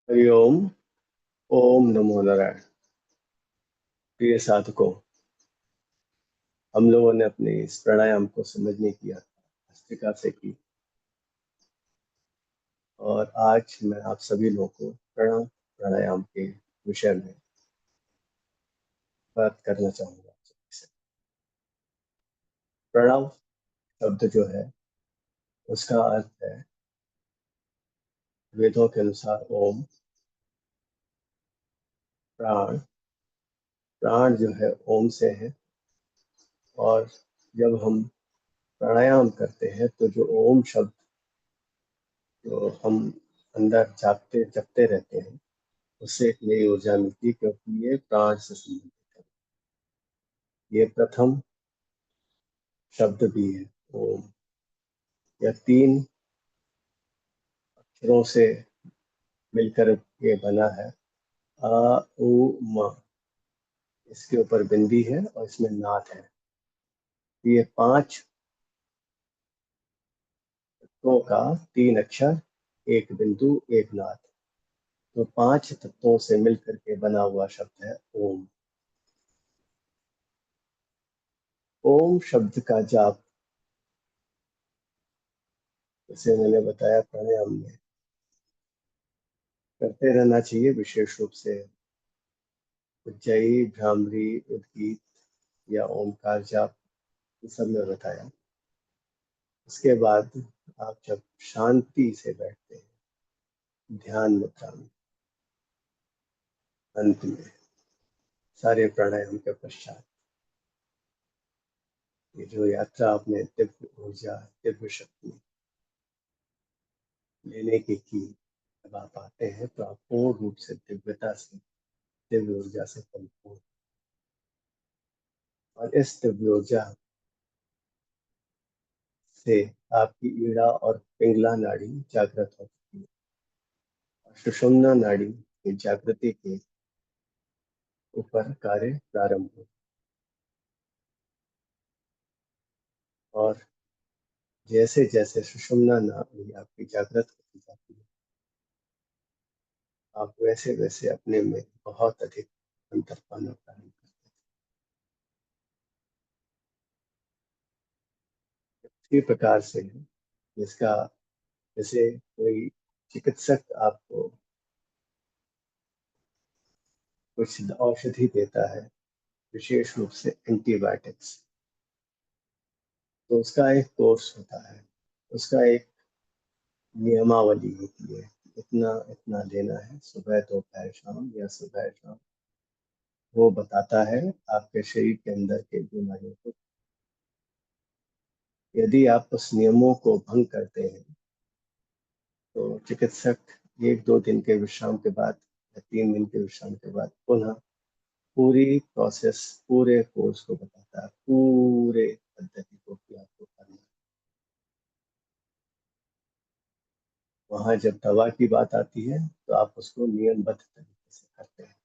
हरिओम। ओम नमो नारायण। प्रिय साधकों, हम लोगों ने अपने इस प्राणायाम को समझने की अस्तिका से की, और आज मैं आप सभी लोगों को प्राणायाम के विषय में बात करना चाहूंगा। प्रणव शब्द जो है उसका अर्थ है, वेदों के अनुसार, ओम। प्राण प्राण जो है ओम से है, और जब हम प्राणायाम करते हैं तो जो ओम शब्द जो हम अंदर जागते जगते रहते हैं, उससे एक नई ऊर्जा मिलती है, क्योंकि ये प्राण से संबंधित है। ये प्रथम शब्द भी है। ओम यह तीन अक्षरों से मिलकर ये बना है। आ उ म। इसके ऊपर बिंदी है और इसमें नाद है। ये पांच तत्वों का तीन अक्षर, एक बिंदु, एक नाद, तो पांच तत्वों से मिलकर के बना हुआ शब्द है ओम। ओम शब्द का जाप, जैसे मैंने बताया, प्राणायाम में करते रहना चाहिए। विशेष रूप से उज्जयी, भ्रामरी, उद्गीत या ओमकार जाप, ये सब में बताया। उसके बाद आप जब शांति से बैठते हैं ध्यान मुद्रा में, अंत में सारे प्राणायाम के पश्चात, ये जो यात्रा आपने दिव्य ऊर्जा, दिव्य शक्ति लेने की, जब आप आते हैं तो आप पूर्ण रूप से दिव्यता से, दिव्य ऊर्जा से परिपूर्ण, और इस दिव्य ऊर्जा से आपकी ईड़ा और पिंगला नाड़ी जागृत होती है, और सुषुम्ना नाड़ी की जागृति के ऊपर कार्य प्रारंभ हो। और जैसे जैसे सुषुम्ना नाड़ी आपकी जागृत होती जाती है, आप वैसे वैसे अपने में बहुत अधिक अंतर पाना प्रारंभ करते हैं। इसी प्रकार से जिसका, जैसे कोई चिकित्सक आपको कुछ औषधि देता है, विशेष रूप से एंटीबायोटिक्स, तो उसका एक कोर्स होता है, उसका एक नियमावली होती है। इतना इतना लेना है, सुबह दोपहर शाम, या सुबह शाम। वो बताता है आपके शरीर के अंदर के बीमारियों को। यदि आप उस नियमों को भंग करते हैं तो चिकित्सक एक दो दिन के विश्राम के बाद या 3 दिन के विश्राम के बाद पुनः पूरी प्रोसेस, पूरे कोर्स को बताता है, पूरे पद्धति को कि आपको करना है। वहां जब दवा की बात आती है तो आप उसको नियमबद्ध तरीके से करते हैं,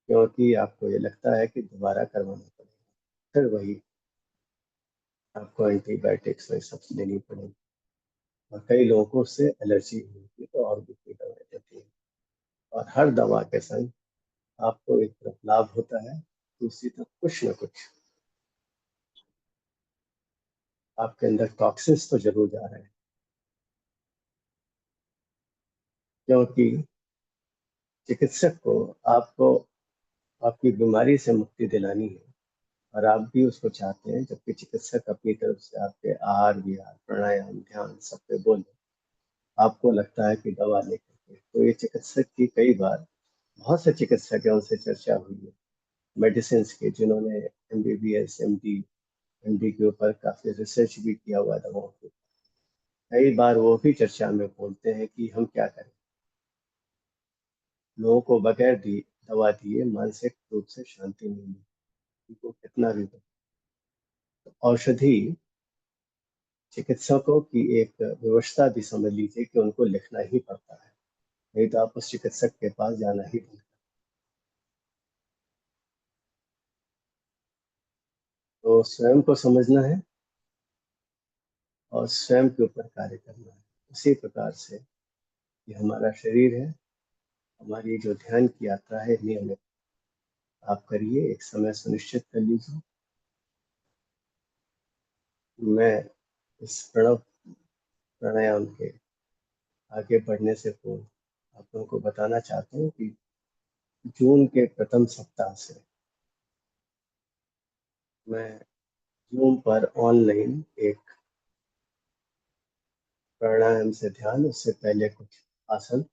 क्योंकि आपको ये लगता है कि दोबारा करवाना पड़ेगा, फिर वही आपको एंटीबायोटिक्स वही सब लेनी पड़ेगी। और कई लोगों को उससे एलर्जी होती है, तो और भी कोई दवाई देती है। और हर दवा के संग आपको एक तरफ लाभ होता है, दूसरी तरफ कुछ न कुछ आपके अंदर टॉक्सिन्स तो जरूर जा रहे हैं, क्योंकि चिकित्सक को आपको आपकी बीमारी से मुक्ति दिलानी है, और आप भी उसको चाहते हैं। जबकि चिकित्सक अपनी तरफ से आपके आहार विहार, प्राणायाम, ध्यान सब पे बोले, आपको लगता है कि दवा लेकर के, तो ये चिकित्सक की कई बार, बहुत से चिकित्सक है उनसे चर्चा हुई है मेडिसिन की, जिन्होंने एमबीबीएस, एमडी के ऊपर काफी रिसर्च भी किया हुआ दवाओं के। कई बार वो भी चर्चा में बोलते हैं कि हम क्या करें, लोगों को बगैर दवा दिए मानसिक रूप से शांति नहीं मिलती, उनको कितना भी दो। औषधि चिकित्सकों की एक व्यवस्था भी समझ लीजिए कि उनको लिखना ही पड़ता है, नहीं तो आप उस चिकित्सक के पास जाना ही बंद। तो स्वयं को समझना है और स्वयं के ऊपर कार्य करना है। उसी प्रकार से ये हमारा शरीर है। हमारी जो ध्यान की यात्रा है नियमित आप करिए, एक समय सुनिश्चित कर लीजिए। मैं इस प्रणव प्राणायाम के आगे बढ़ने से पूर्व आप लोगों को बताना चाहता हूँ कि जून के प्रथम सप्ताह से मैं जूम पर ऑनलाइन एक प्राणायाम से ध्यान, उससे पहले कुछ आसन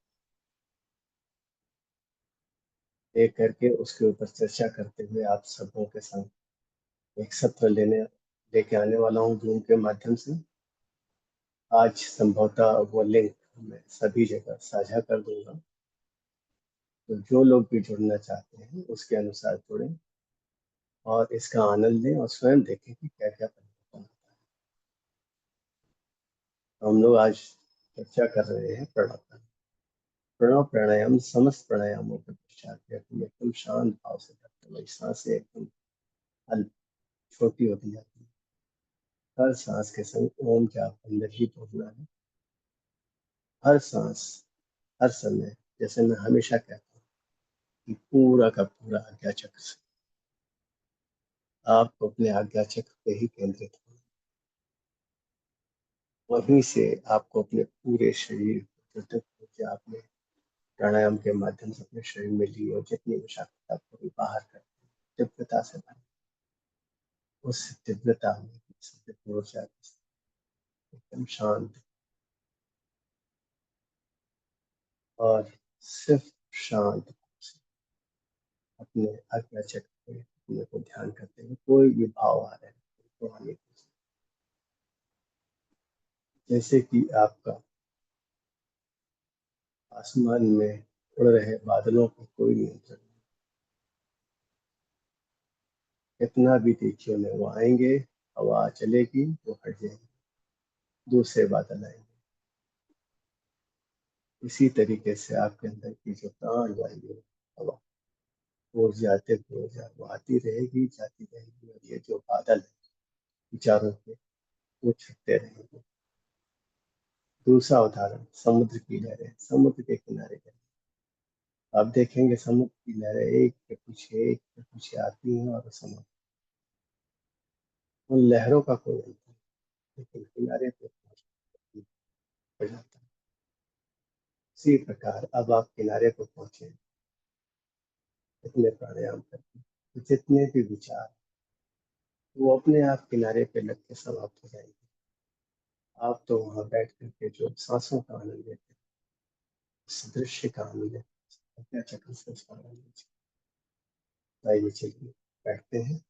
एक करके उसके ऊपर चर्चा करते हुए आप सबों के संग एक सत्र लेके आने वाला हूँ जूम के माध्यम से। आज संभवतः वो लिंक मैं सभी जगह साझा कर दूंगा, तो जो लोग भी जुड़ना चाहते हैं उसके अनुसार जुड़ें और इसका आनंद लें और स्वयं देखें कि क्या क्या परिवर्तन होता है। हम लोग आज चर्चा कर रहे हैं प्रणव प्रणव प्राणायाम। समस्त प्राणायामों के पश्चात व्यक्ति एकदम शांत भाव से करते हैं, वही सांसें एकदम अल्प छोटी होती जाती है। हर सांस के संग ओम जाप अंदर ही बोलना है। हर सांस, हर समय, जैसे मैं हमेशा कहता हूँ कि पूरा का पूरा आज्ञा चक्र से आपको अपने आज्ञा चक्र पे ही केंद्रित होना। वहीं से आपको अपने पूरे शरीर जो तक ऊर्जा आपने प्राणायाम के माध्यम से अपने शरीर में ली और जितनी विषाक्तता को भी बाहर कर तीव्रता से भरी, उस तीव्रता में ऊर्जा एकदम शांत और सिर्फ शांत से अपने आज्ञा चक्र पे अपने को ध्यान करते हुए कोई भी भाव आ रहे हैं तो आने दीजिए। जैसे कि आपका आसमान में उड़ रहे बादलों को कोई नियंत्रण नहीं, कितना भी देखिए उन्हें वो आएंगे, हवा चलेगी वो हट जाएंगे, दूसरे बादल आएंगे। इसी तरीके से आपके अंदर की जो प्राण वायु हवा, ऊर्जा दिव्य ऊर्जा वो आती रहेगी जाती रहेगी, और ये जो बादल है विचारों के वो छटते रहेंगे। दूसरा उदाहरण समुद्र की लहरें, समुद्र के किनारे पर आप देखेंगे समुद्र की लहरें एक के पीछे आती हैं और समुद्र, उन लहरों का कोई अंत नहीं, लेकिन किनारे पे पहुंच जाता है। इसी प्रकार अब आप किनारे पर पहुंचे, इतने प्राणायाम करके तो जितने भी विचार वो अपने आप किनारे पे लग के समाप्त हो जाएंगे। आप तो वहां बैठ करके जो सांसों का आनंद लेते हैं, उस दृश्य का आनंद लेते हैं, अपने चक्र से उसका आनंद लीजिए। आइए चलिए बैठते हैं।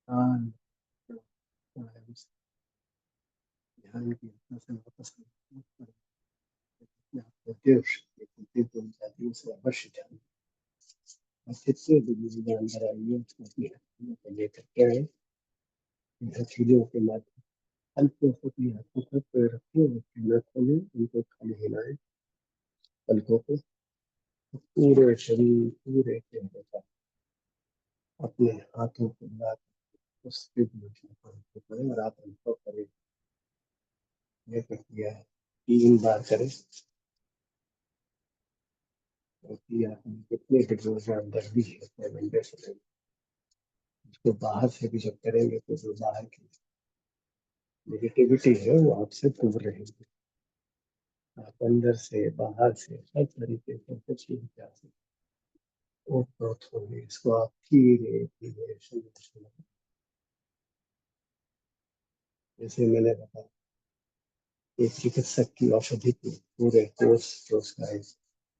ध्यान प्राणायाम से ध्यान की यात्रा से वापस अपने आप को देव शक्ति की गुण जाती है, उसे अवश्य ध्यान और कितने भी मुझे अंदर आइए उसको अपने हाथों में लेकर के आए, हथेलियों के माध्यम हल्के से अपनी हाथों पर पैर रखें, न खोलें, उनको खाली हिलाएं पलकों को, पूरे शरीर पूरे चेहरे पर अपने हाथों को मिला उसके करें और आप अनुभव करें ये प्रक्रिया 3 बार करें क्योंकि आप कितने भी रोजा अंदर भी है अपने मंदिर से उसको बाहर से भी जब करेंगे तो जो बाहर की नेगेटिविटी है वो आपसे दूर रहेगी। आप अंदर से बाहर से हर तरीके से कुछ भी जा सकते ओतप्रोत होंगे, इसको आप धीरे धीरे सुनिए। जैसे मैंने बताया एक चिकित्सक की औषधि की पूरे कोर्स जो उसका एक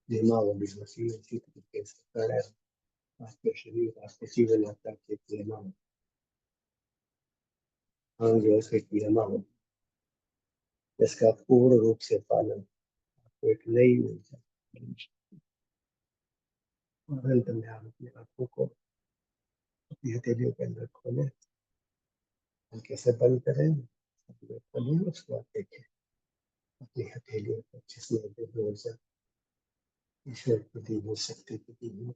नियमावली होती है उसी तरीके से प्राणायाम आपके शरीर आपके जीवन यात्रा के नियमावली अंगों से नियमावली इसका पूर्ण रूप से पालन आपको एक नई ऊर्जा और अंत में आप अपनी आंखों को अपनी हथेलियों के अंदर खोलें, हल्के से बंद करें, अपने खोलिए उसके बाद देखें अपनी हथेलियों को जिसमें दिव्य ऊर्जा ईश्वर की दी हुई शक्ति की दी हुई।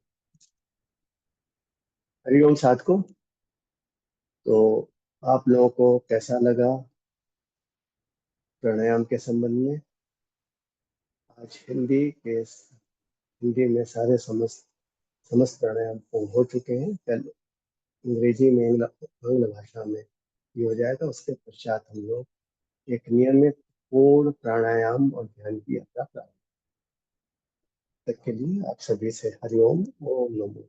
हरिओम साथ को। तो आप लोगों को कैसा लगा प्राणायाम के संबंध में? आज हिंदी में सारे समस्त समस्त प्राणायाम पूर्ण हो चुके हैं। कल अंग्रेजी में आंग्ल भाषा में ये हो जाएगा, उसके पश्चात हम लोग एक नियमित पूर्ण प्राणायाम और ध्यान की यात्रा प्रारंभ तक के लिए आप सभी से हरिओम ओम नमो।